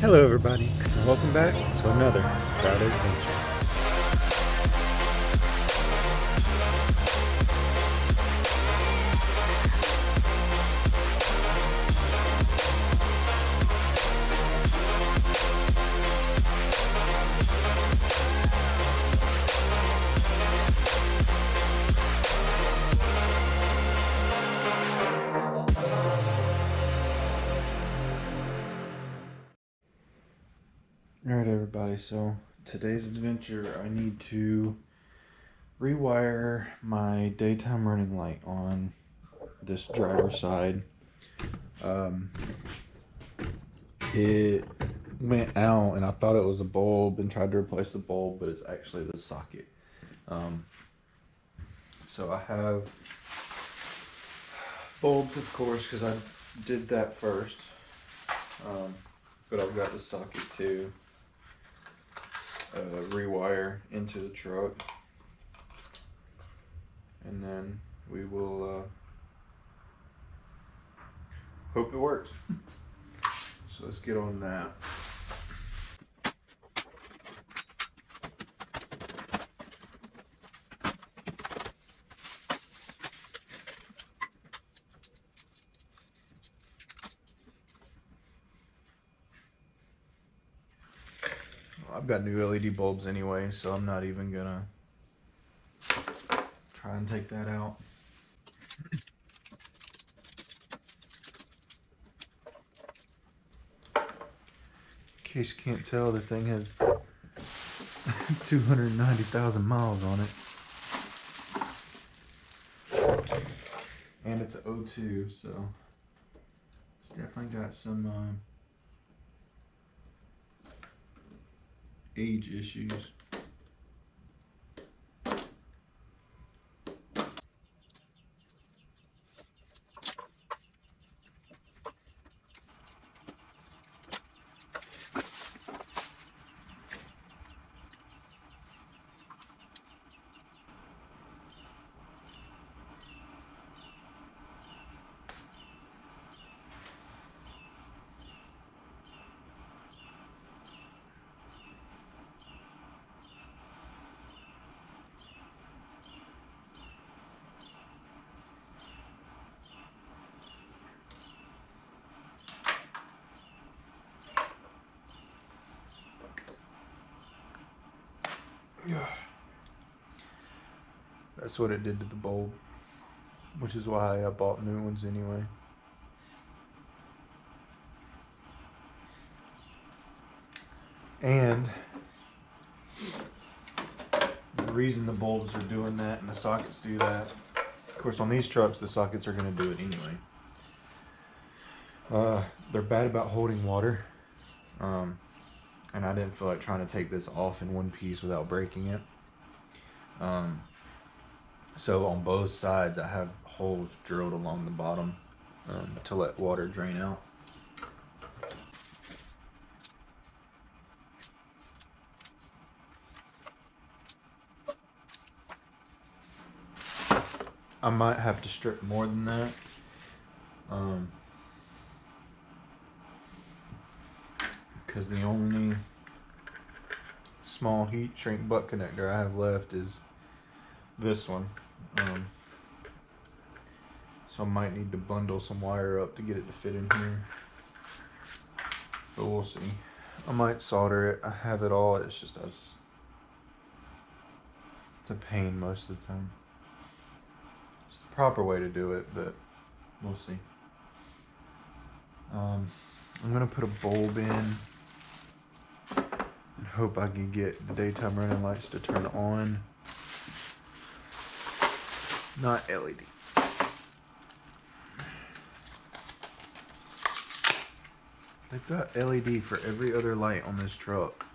Hello everybody, and welcome back to another Friday's Adventure. Alright everybody, so today's adventure I need to rewire my daytime running light on this driver's side. It went out and I thought it was a bulb and tried to replace the bulb, but it's actually the socket. So I have bulbs, of course, because I did that first. But I've got the socket too. Rewire into the truck, and then we will hope it works. So let's get on that. I've got new LED bulbs anyway, so I'm not even gonna try and take that out. In case you can't tell, this thing has 290,000 miles on it. And it's an O2, so it's definitely got some age issues. That's what it did to the bulb, which is why I bought new ones anyway. And the reason the bulbs are doing that and the sockets do that, of course on these trucks the sockets are going to do it anyway. They're bad about holding water, and I didn't feel like trying to take this off in one piece without breaking it. So on both sides I have holes drilled along the bottom to let water drain out. I might have to strip more than that. Because the only small heat shrink butt connector I have left is this one. So I might need to bundle some wire up to get it to fit in here. But we'll see. I might solder it. I have it all. It's just it's a pain most of the time. It's the proper way to do it, but we'll see. I'm gonna put a bulb in and hope I can get the daytime running lights to turn on. Not LED. They've got LED for every other light on this truck,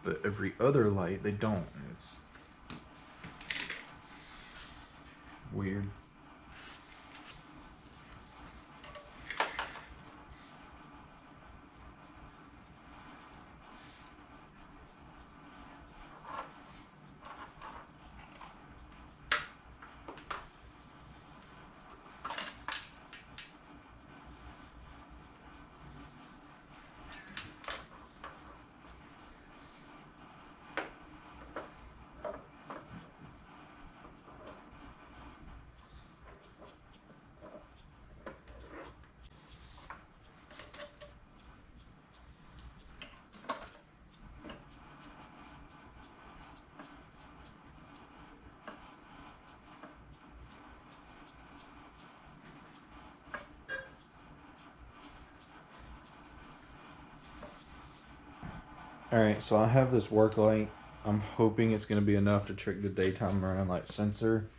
but every other light they don't. It's weird. Alright, so I have this work light. I'm hoping it's going to be enough to trick the daytime running light sensor,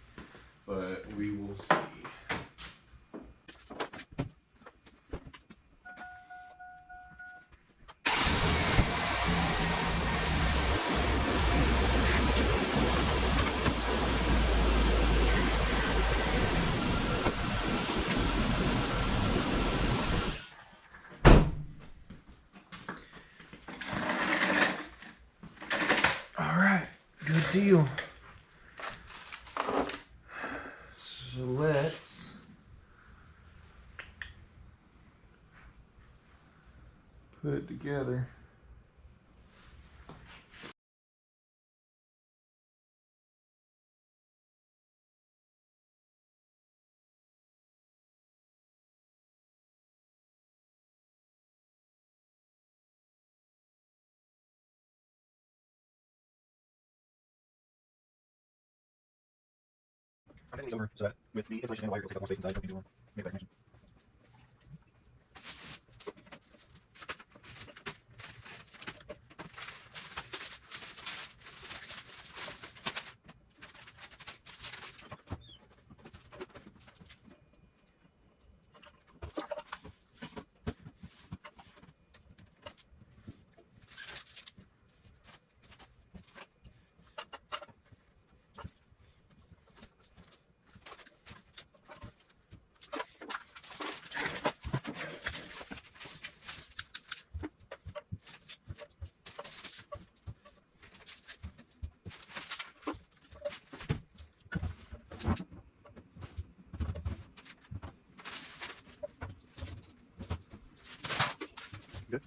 but we will see. Alright, good deal. So let's put it together. I'm taking these over so that with the insulation and wire, it'll take up more space inside. Don't need to make that connection. Good?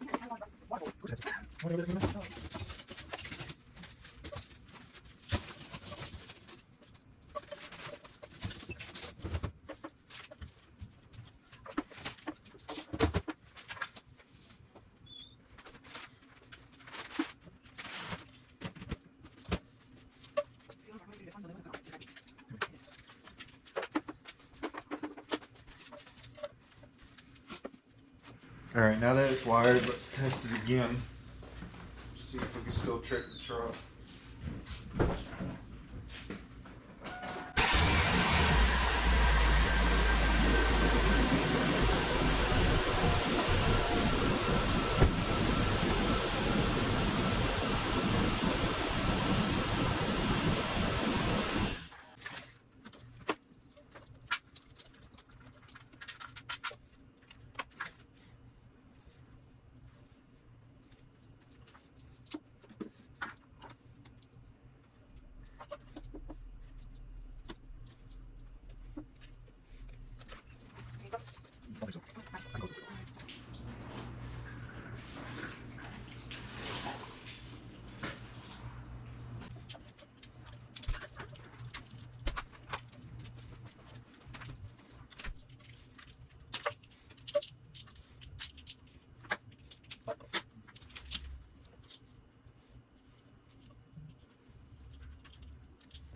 Alright, now that it's wired, let's test it again. See if we can still trick the truck.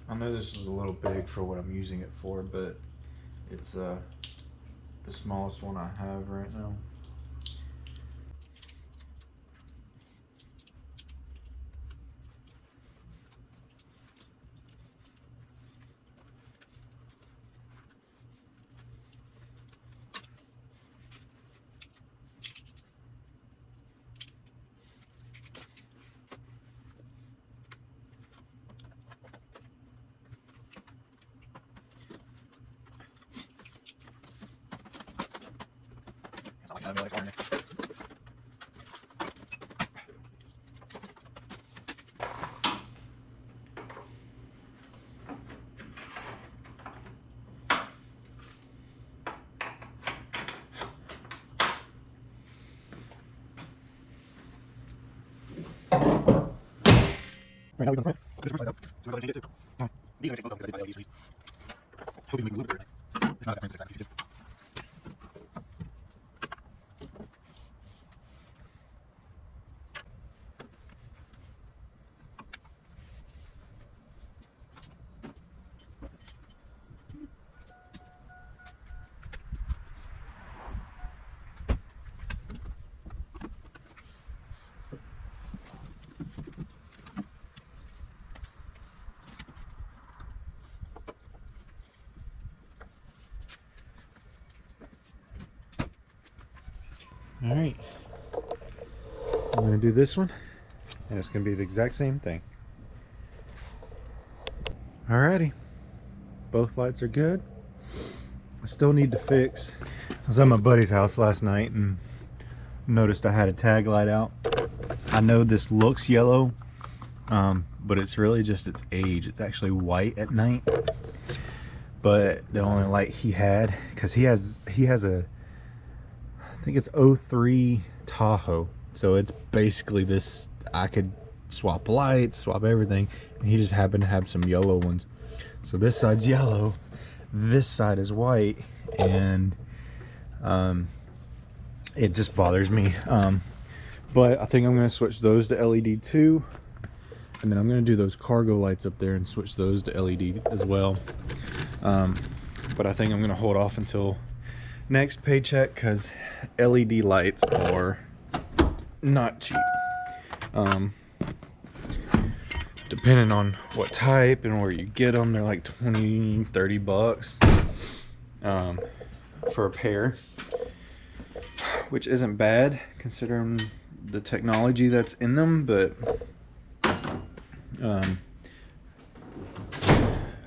I know this is a little big for what I'm using it for, but it's the smallest one I have right now. It's not like I have really far. Right now we're going to put this front side out. So we're going to change it too. These are going to change both of them because I did buy LEDs for these. Hoping we can make a little bit better. If not, that frame's exactly what you do. All right, I'm gonna do this one, and it's gonna be the exact same thing. Alrighty, both lights are good. I still need to fix. I was at my buddy's house last night and noticed I had a tag light out. I know this looks yellow, but it's really just its age. It's actually white at night, but the only light he had, because he has a, I think it's 03 Tahoe, so it's basically this, I could swap lights, swap everything, and he just happened to have some yellow ones. So this side's yellow, this side is white, and it just bothers me. But I think I'm going to switch those to LED too, and then I'm going to do those cargo lights up there and switch those to LED as well. But I think I'm going to hold off until next paycheck, because LED lights are not cheap. Depending on what type and where you get them, they're like 20-30 bucks for a pair, which isn't bad considering the technology that's in them. But I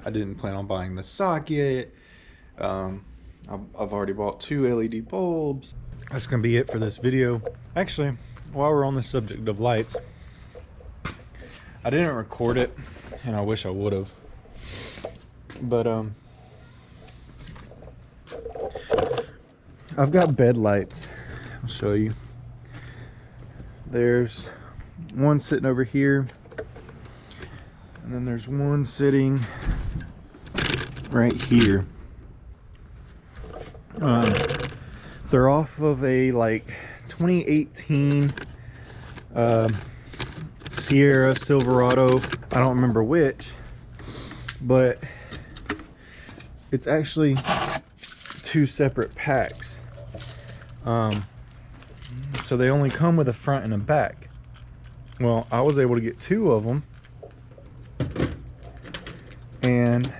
didn't plan on buying the socket. I've already bought 2 LED bulbs. That's gonna be it for this video. Actually, while we're on the subject of lights, I didn't record it, and I wish I would have. But I've got bed lights. I'll show you. There's one sitting over here, and then there's one sitting right here. They're off of a like 2018 Sierra Silverado. I don't remember which, but it's actually 2 separate packs. So they only come with a front and a back. Well, I was able to get 2 of them, and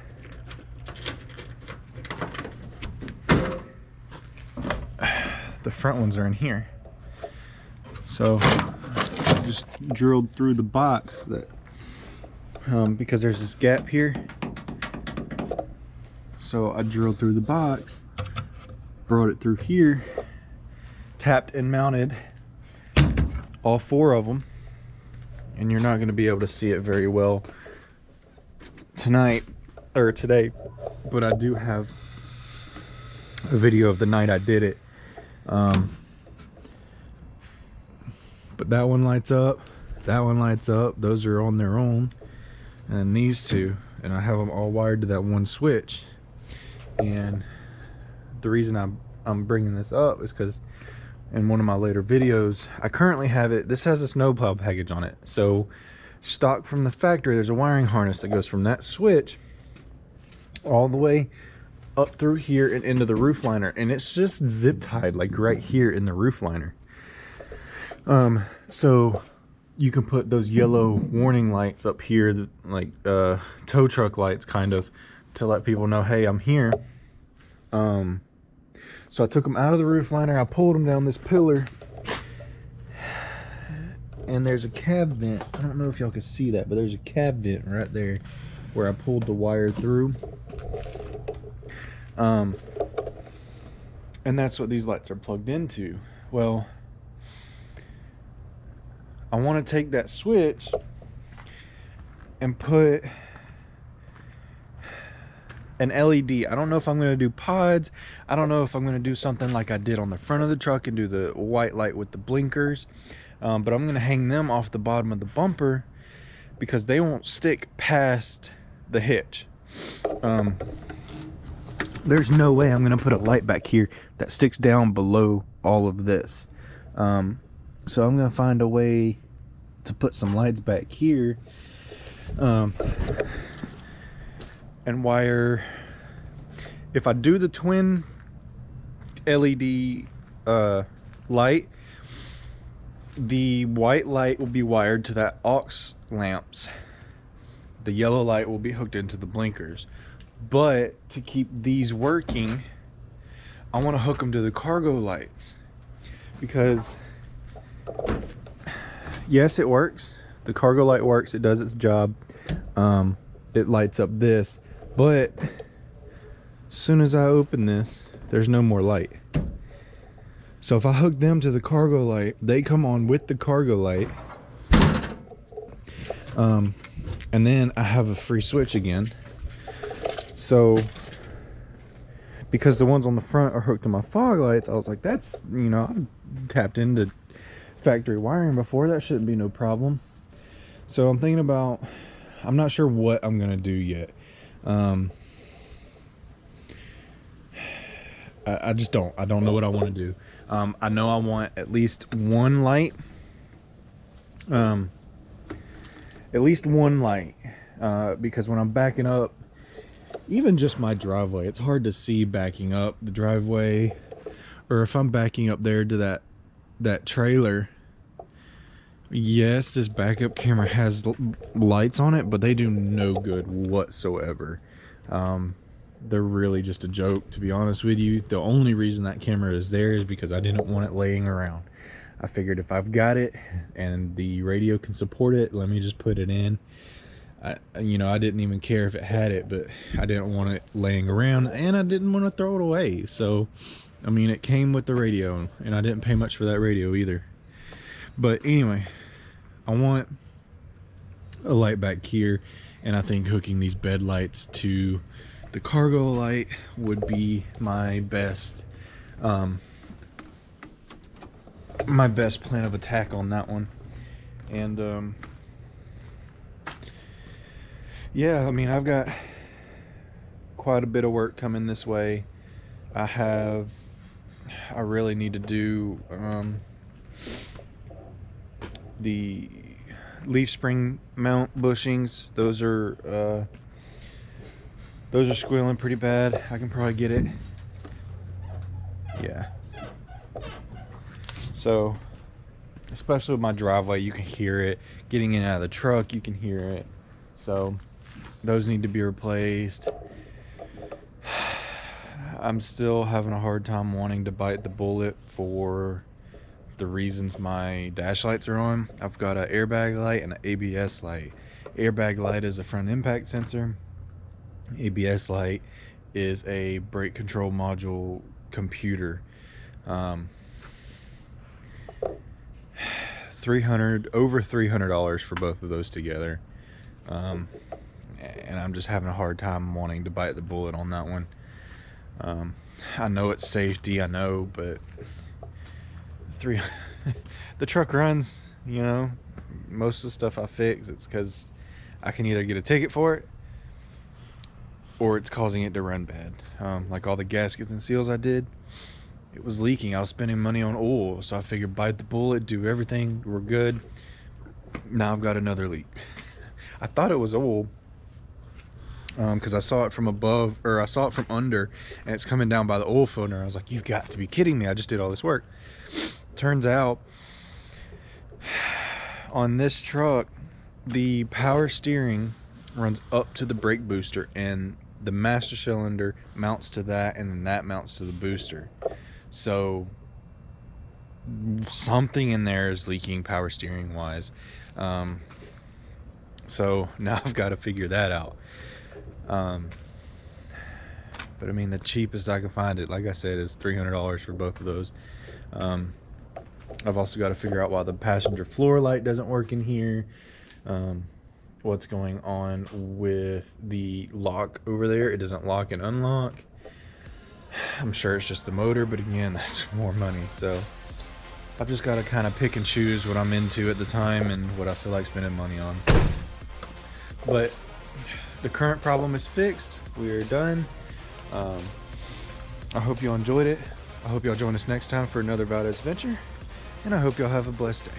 the front ones are in here. So I just drilled through the box that because there's this gap here, so I drilled through the box, brought it through here, tapped and mounted all 4 of them. And you're not going to be able to see it very well tonight or today, but I do have a video of the night I did it. But that one lights up, that one lights up, those are on their own, and these 2, and I have them all wired to that one switch. And the reason I'm bringing this up is because in one of my later videos, I currently have it, this has a snowplow package on it, so stock from the factory, there's a wiring harness that goes from that switch all the way up through here and into the roof liner, and it's just zip tied like right here in the roof liner. So you can put those yellow warning lights up here, that, like tow truck lights, kind of, to let people know, hey, I'm here. So I took them out of the roof liner, I pulled them down this pillar, and there's a cab vent. I don't know if y'all can see that, but there's a cab vent right there where I pulled the wire through. And that's what these lights are plugged into. Well, I want to take that switch and put an LED. I don't know if I'm going to do pods. I don't know if I'm going to do something like I did on the front of the truck and do the white light with the blinkers. But I'm going to hang them off the bottom of the bumper because they won't stick past the hitch. There's no way I'm going to put a light back here that sticks down below all of this. So I'm going to find a way to put some lights back here. And wire, if I do the twin LED light, the white light will be wired to that aux lamps. The yellow light will be hooked into the blinkers. But to keep these working, I want to hook them to the cargo lights, because yes, it works. The cargo light works. It does its job. It lights up this, but as soon as I open this, there's no more light. So if I hook them to the cargo light, they come on with the cargo light. And then I have a free switch again. So because the ones on the front are hooked to my fog lights, I was like, that's, you know, I tapped into factory wiring before. That shouldn't be no problem. So I'm thinking about, I'm not sure what I'm going to do yet. I just don't. I don't know what I want to do. I know I want at least one light. At least one light. Because when I'm backing up, even just my driveway, it's hard to see backing up the driveway. Or if I'm backing up there to that trailer. Yes, this backup camera has lights on it, but they do no good whatsoever. They're really just a joke, to be honest with you. The only reason that camera is there is because I didn't want it laying around. I figured if I've got it and the radio can support it, let me just put it in. I didn't even care if it had it, but I didn't want it laying around, and I didn't want to throw it away. So, I mean, it came with the radio, and I didn't pay much for that radio either. But anyway, I want a light back here, and I think hooking these bed lights to the cargo light would be my best plan of attack on that one. And yeah, I mean, I've got quite a bit of work coming this way. I really need to do the leaf spring mount bushings. Those are squealing pretty bad. I can probably get it. Yeah. So, especially with my driveway, you can hear it. Getting in and out of the truck, you can hear it. So, those need to be replaced. I'm still having a hard time wanting to bite the bullet for the reasons my dash lights are on. I've got an airbag light and an ABS light. Airbag light is a front impact sensor. ABS light is a brake control module computer. Over $300 for both of those together. And I'm just having a hard time wanting to bite the bullet on that one. I know it's safety, I know, but the truck runs, you know. Most of the stuff I fix, it's because I can either get a ticket for it, or it's causing it to run bad. Like all the gaskets and seals I did, it was leaking. I was spending money on oil, so I figured bite the bullet, do everything, we're good. Now I've got another leak. I thought it was oil, because I saw it from above, or I saw it from under, and it's coming down by the oil filter. I was like, you've got to be kidding me, I just did all this work. Turns out, on this truck, the power steering runs up to the brake booster, and the master cylinder mounts to that, and then that mounts to the booster. So something in there is leaking power steering wise. So now I've got to figure that out. But I mean, the cheapest I can find it, like I said, is $300 for both of those. I've also got to figure out why the passenger floor light doesn't work in here. What's going on with the lock over there. It doesn't lock and unlock. I'm sure it's just the motor, but again, that's more money. So I've just got to kind of pick and choose what I'm into at the time and what I feel like spending money on. But the current problem is fixed. We're done. I hope y'all enjoyed it. I hope y'all join us next time for another Valdez adventure, and I hope y'all have a blessed day.